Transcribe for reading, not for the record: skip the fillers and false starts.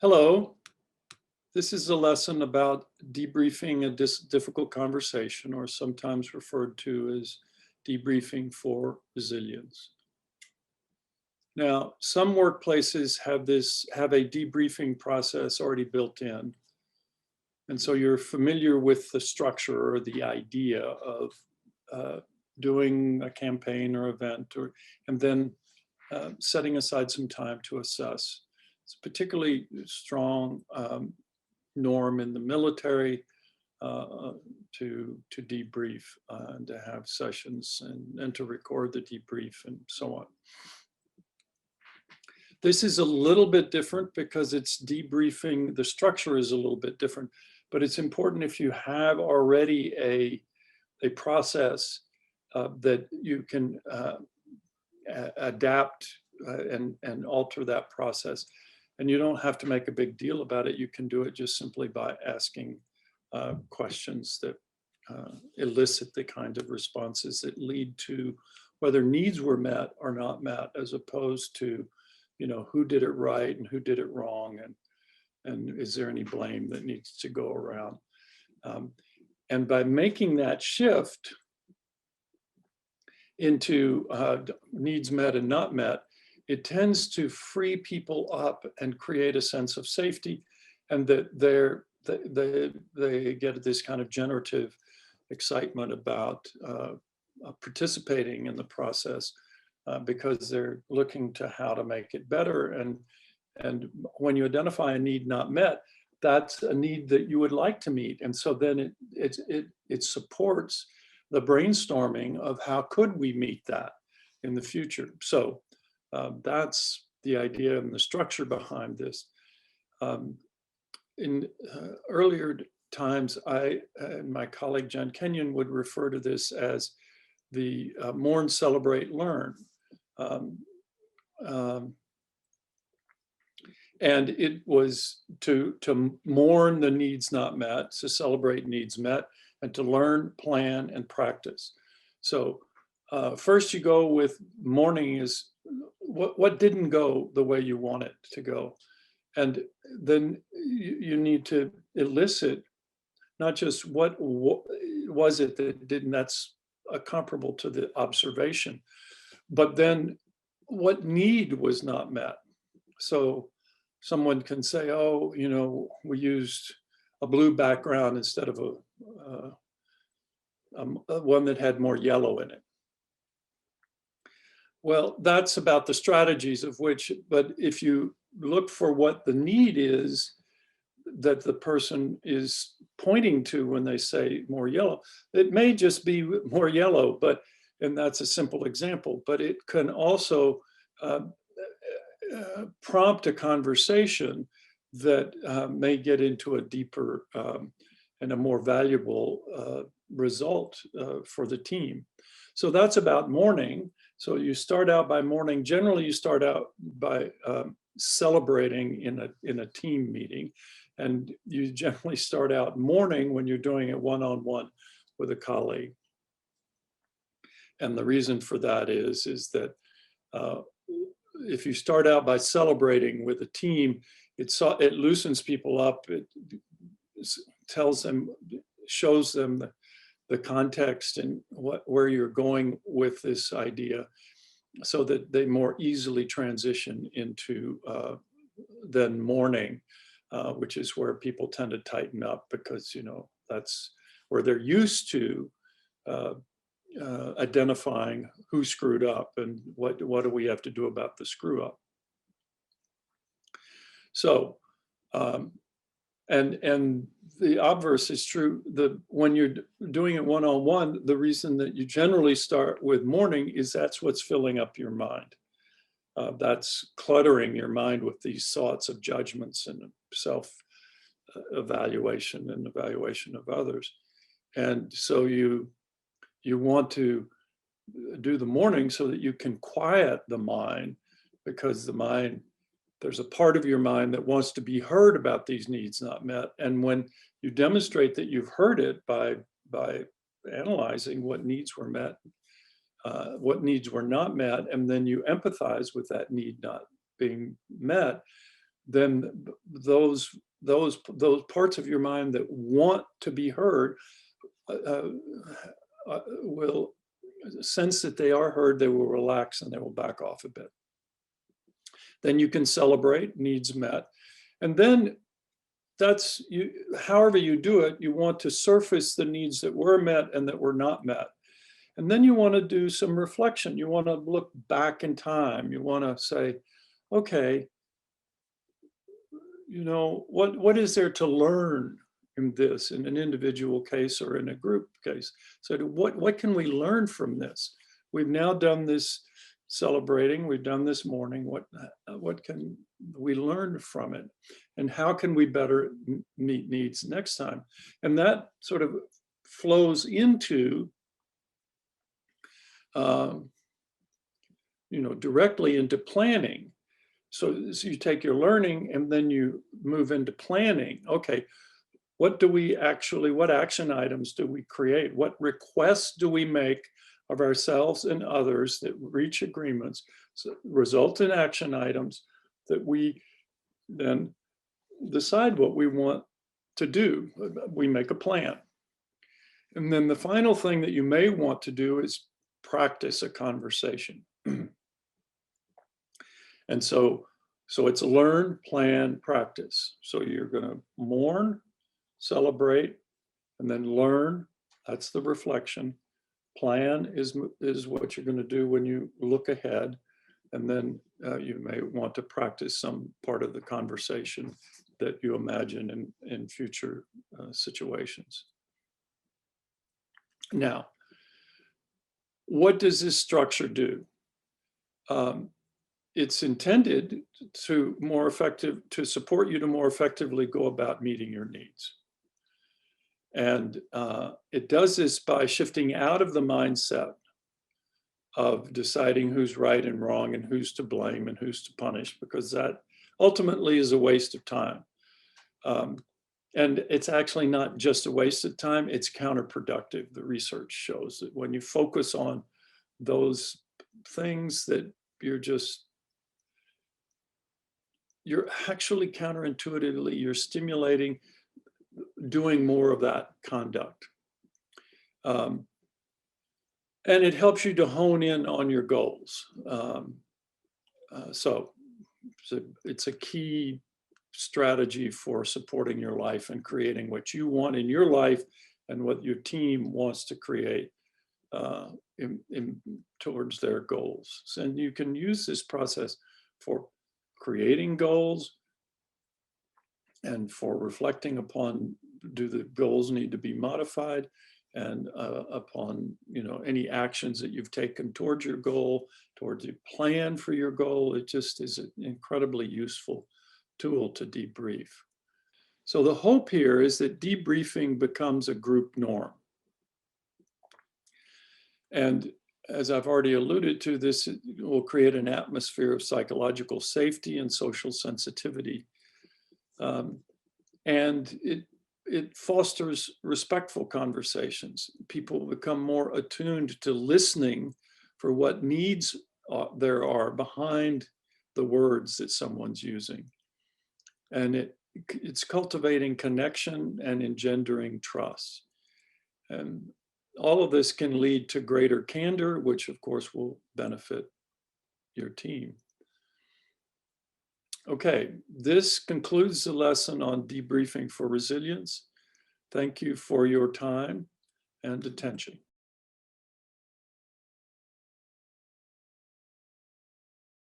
Hello, this is a lesson about debriefing a difficult conversation, or sometimes referred to as debriefing for resilience. Now, some workplaces have a debriefing process already built in. And so you're familiar with the structure or the idea of doing a campaign or event, and then setting aside some time to assess. It's a particularly strong norm in the military to debrief and to have sessions and to record the debrief and so on. This is a little bit different because it's debriefing. The structure is a little bit different, but it's important if you have already a process that you can adapt and alter that process. And you don't have to make a big deal about it. You can do it just simply by asking questions that elicit the kind of responses that lead to whether needs were met or not met, as opposed to, who did it right and who did it wrong, and is there any blame that needs to go around. And by making that shift into needs met and not met, it tends to free people up and create a sense of safety, and that they get this kind of generative excitement about participating in the process because they're looking to how to make it better. And when you identify a need not met, that's a need that you would like to meet. And so then it supports the brainstorming of how could we meet that in the future. So that's the idea and the structure behind this. In earlier times, I and my colleague John Kenyon would refer to this as the mourn, celebrate, learn. And it was to mourn the needs not met, to celebrate needs met, and to learn, plan, and practice. So first you go with mourning is what didn't go the way you want it to go. And then you need to elicit not just what was it that didn't, that's comparable to the observation, but then what need was not met. So someone can say, oh, we used a blue background instead of one that had more yellow in it. Well, that's about the strategies of which, but if you look for what the need is that the person is pointing to when they say more yellow, it may just be more yellow, and that's a simple example, but it can also prompt a conversation that may get into a deeper and a more valuable result for the team. So that's about mourning. So you start out by mourning. Generally, you start out by celebrating in a team meeting, and you generally start out mourning when you're doing it one-on-one with a colleague. And the reason for that is that if you start out by celebrating with a team, it loosens people up. It tells them, shows them the context and where you're going with this idea, so that they more easily transition into then mourning, which is where people tend to tighten up, because that's where they're used to identifying who screwed up and what do we have to do about the screw up. So and the obverse is true. When you're doing it one-on-one, the reason that you generally start with mourning is that's what's filling up your mind. That's cluttering your mind with these thoughts of judgments and self-evaluation and evaluation of others. And so you want to do the mourning so that you can quiet the mind, because the mind, there's a part of your mind that wants to be heard about these needs not met. And when you demonstrate that you've heard it by analyzing what needs were met, what needs were not met, and then you empathize with that need not being met, then those parts of your mind that want to be heard will sense that they are heard, they will relax and they will back off a bit. Then you can celebrate needs met. And then that's, however you do it, you want to surface the needs that were met and that were not met. And then you want to do some reflection. You want to look back in time. You want to say, okay, you know, what is there to learn in this, in an individual case or in a group case? So what can we learn from this? We've now done this celebrating, we've done this mourning. What can we learn from it? And how can we better meet needs next time? And that sort of flows into, you know, directly into planning. So you take your learning and then you move into planning. Okay, what action items do we create? What requests do we make of ourselves and others that reach agreements, so result in action items that we then decide what we want to do? We make a plan. And then the final thing that you may want to do is practice a conversation. And so it's learn, plan, practice. So you're going to mourn, celebrate, and then learn. That's the reflection. Plan is what you're going to do when you look ahead. And then you may want to practice some part of the conversation that you imagine in future situations. Now, what does this structure do? It's intended to support you to more effectively go about meeting your needs. And it does this by shifting out of the mindset of deciding who's right and wrong and who's to blame and who's to punish, because that ultimately is a waste of time. And it's actually not just a waste of time, it's counterproductive. The research shows that when you focus on those things that you're actually counterintuitively, you're stimulating doing more of that conduct. And it helps you to hone in on your goals. So it's a key strategy for supporting your life and creating what you want in your life and what your team wants to create towards their goals. And you can use this process for creating goals and for reflecting upon, do the goals need to be modified, and upon, you know, any actions that you've taken towards your goal, towards your plan for your goal. It just is an incredibly useful tool to debrief. So the hope here is that debriefing becomes a group norm. And as I've already alluded to, this will create an atmosphere of psychological safety and social sensitivity. And it fosters respectful conversations. People become more attuned to listening for what needs there are behind the words that someone's using. And it's cultivating connection and engendering trust. And all of this can lead to greater candor, which of course will benefit your team. Okay, this concludes the lesson on debriefing for resilience. Thank you for your time and attention.